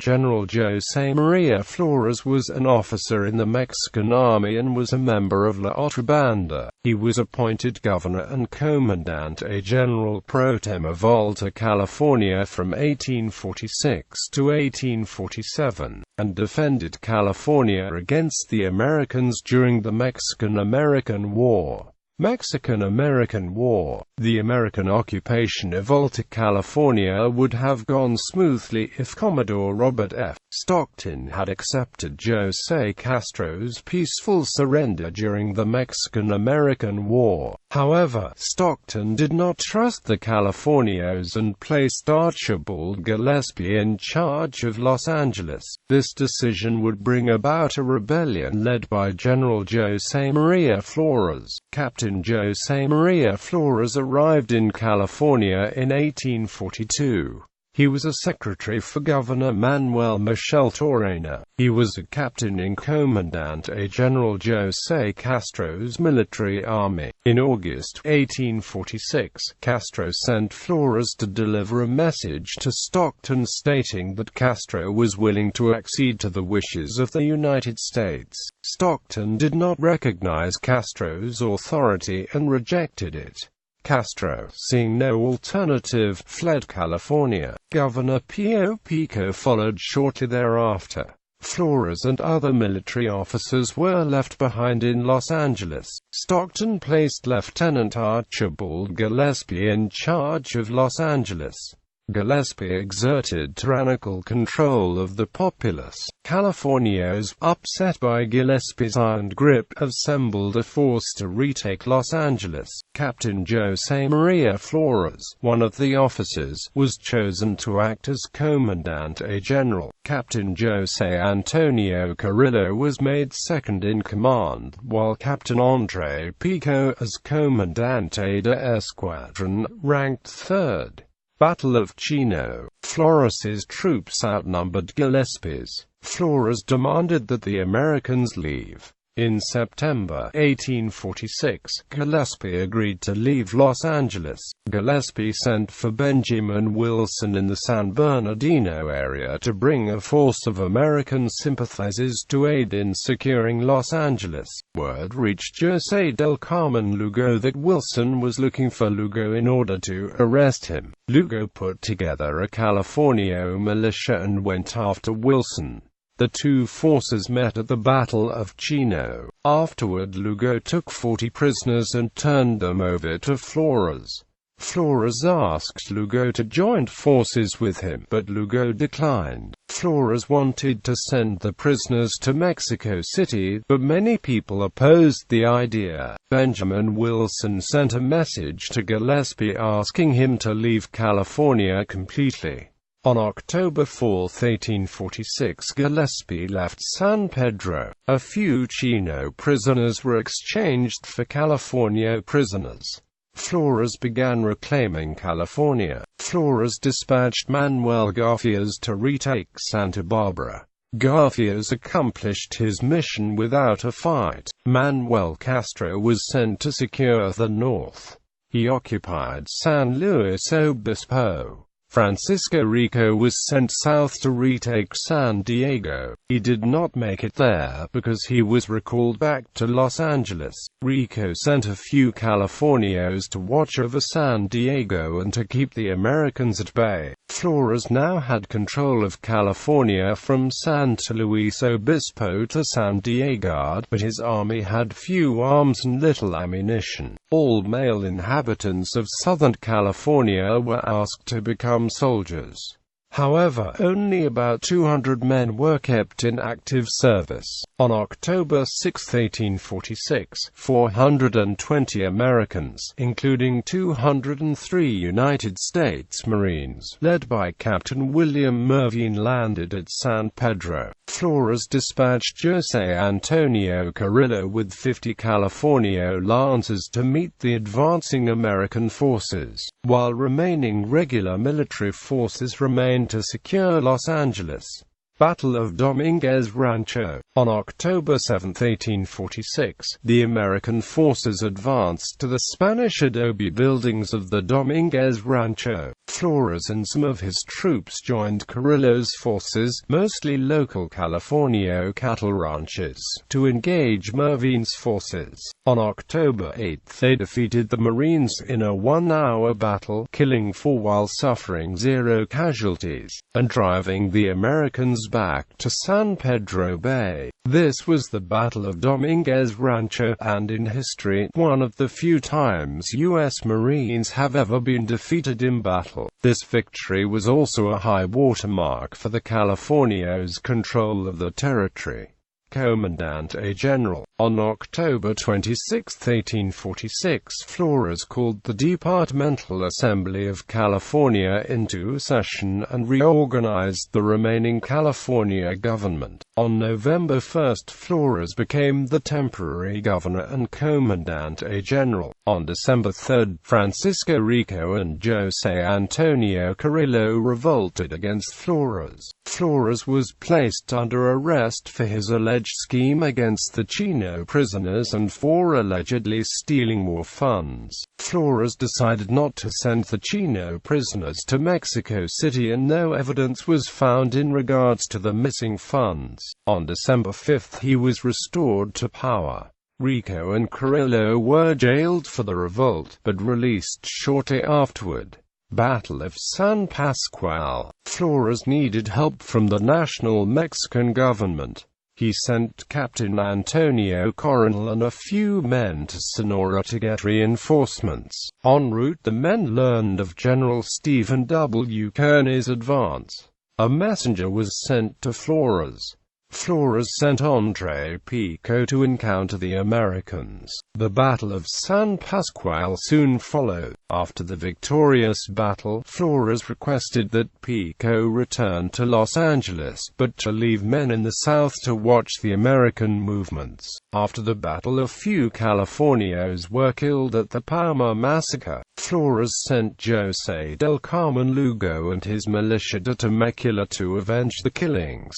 General José María Flores was an officer in the Mexican Army and was a member of La Otra banda. He was appointed Governor and Comandante General pro tem of Alta California from 1846 to 1847, and defended California against the Americans during the Mexican-American War. Mexican-American War. The American occupation of Alta California would have gone smoothly if Commodore Robert F. Stockton had accepted José Castro's peaceful surrender during the Mexican-American War. However, Stockton did not trust the Californios and placed Archibald Gillespie in charge of Los Angeles. This decision would bring about a rebellion led by General José María Flores. Captain José María Flores arrived in California in 1842. He was a secretary for Governor Manuel Michel Torrena. He was a captain in Comandante General José Castro's military army. In August 1846, Castro sent Flores to deliver a message to Stockton stating that Castro was willing to accede to the wishes of the United States. Stockton did not recognize Castro's authority and rejected it. Castro, seeing no alternative, fled California. Governor Pío Pico followed shortly thereafter. Flores and other military officers were left behind in Los Angeles. Stockton placed Lieutenant Archibald Gillespie in charge of Los Angeles. Gillespie exerted tyrannical control of the populace. Californios, upset by Gillespie's iron grip, assembled a force to retake Los Angeles. Captain José María Flores, one of the officers, was chosen to act as Comandante General. Captain José Antonio Carrillo was made second in command, while Captain André Pico, as Comandante de Escuadron, ranked third. Battle of Chino. Flores's troops outnumbered Gillespie's. Flores demanded that the Americans leave. In September 1846, Gillespie agreed to leave Los Angeles. Gillespie sent for Benjamin Wilson in the San Bernardino area to bring a force of American sympathizers to aid in securing Los Angeles. Word reached José del Carmen Lugo that Wilson was looking for Lugo in order to arrest him. Lugo put together a Californio militia and went after Wilson. The two forces met at the Battle of Chino. Afterward, Lugo took 40 prisoners and turned them over to Flores. Flores asked Lugo to join forces with him, but Lugo declined. Flores wanted to send the prisoners to Mexico City, but many people opposed the idea. Benjamin Wilson sent a message to Gillespie asking him to leave California completely. On October 4, 1846, Gillespie left San Pedro. A few Chino prisoners were exchanged for California prisoners. Flores began reclaiming California. Flores dispatched Manuel Garfias to retake Santa Barbara. Garfias accomplished his mission without a fight. Manuel Castro was sent to secure the north. He occupied San Luis Obispo. Francisco Rico was sent south to retake San Diego. He did not make it there because he was recalled back to Los Angeles. Rico sent a few Californios to watch over San Diego and to keep the Americans at bay. Flores now had control of California from San Luis Obispo to San Diego, but his army had few arms and little ammunition. All male inhabitants of Southern California were asked to become soldiers. However, only about 200 men were kept in active service. On October 6, 1846, 420 Americans, including 203 United States Marines, led by Captain William Mervyn, landed at San Pedro. Flores dispatched José Antonio Carrillo with 50 Californio Lancers to meet the advancing American forces, while remaining regular military forces remained to secure Los Angeles. Battle of Dominguez Rancho. On October 7, 1846, the American forces advanced to the Spanish adobe buildings of the Dominguez Rancho. Flores and some of his troops joined Carrillo's forces, mostly local California cattle ranchers, to engage Mervin's forces. On October 8, they defeated the Marines in a one-hour battle, killing 4 while suffering 0 casualties, and driving the Americans back to San Pedro Bay. This was the Battle of Dominguez Rancho, and in history, one of the few times U.S. Marines have ever been defeated in battle. This victory was also a high watermark for the Californios' control of the territory. Comandante General. On October 26, 1846, Flores called the Departmental Assembly of California into session and reorganized the remaining California government. On November 1, Flores became the temporary governor and Comandante General. On December 3, Francisco Rico and José Antonio Carrillo revolted against Flores. Flores was placed under arrest for his alleged scheme against the Chino prisoners and for allegedly stealing war funds. Flores decided not to send the Chino prisoners to Mexico City, and no evidence was found in regards to the missing funds. On December 5, he was restored to power. Rico and Carrillo were jailed for the revolt, but released shortly afterward. Battle of San Pascual. Flores needed help from the national Mexican government. He sent Captain Antonio Coronel and a few men to Sonora to get reinforcements. En route, the men learned of General Stephen W. Kearny's advance. A messenger was sent to Flores. Flores sent André Pico to encounter the Americans. The Battle of San Pascual soon followed. After the victorious battle, Flores requested that Pico return to Los Angeles, but to leave men in the South to watch the American movements. After the battle, a few Californios were killed at the Palma Massacre. Flores sent José del Carmen Lugo and his militia to Temecula to avenge the killings.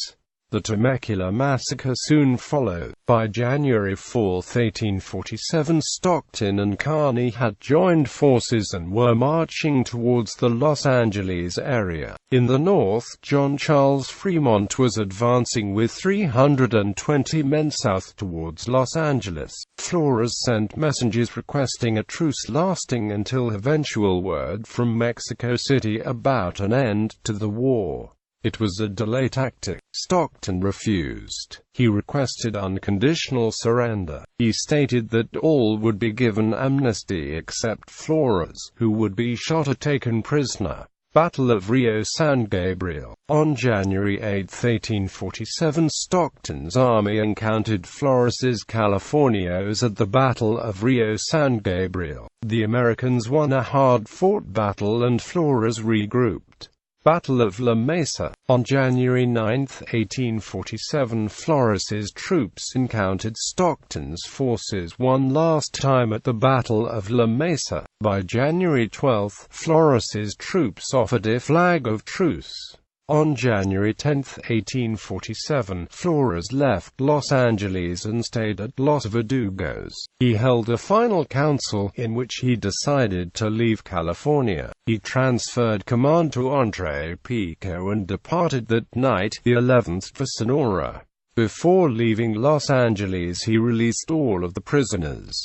The Temecula massacre soon followed. By January 4, 1847, Stockton and Kearny had joined forces and were marching towards the Los Angeles area. In the north, John Charles Fremont was advancing with 320 men south towards Los Angeles. Flores sent messengers requesting a truce lasting until eventual word from Mexico City about an end to the war. It was a delay tactic. Stockton refused. He requested unconditional surrender. He stated that all would be given amnesty except Flores, who would be shot or taken prisoner. Battle of Rio San Gabriel. On January 8, 1847, Stockton's army encountered Flores's Californios at the Battle of Rio San Gabriel. The Americans won a hard-fought battle and Flores regrouped. Battle of La Mesa. On January 9, 1847, Flores's troops encountered Stockton's forces one last time at the Battle of La Mesa. By January 12, Flores's troops offered a flag of truce. On January 10, 1847, Flores left Los Angeles and stayed at Los Verdugos. He held a final council, in which he decided to leave California. He transferred command to André Pico and departed that night, the 11th, for Sonora. Before leaving Los Angeles, he released all of the prisoners.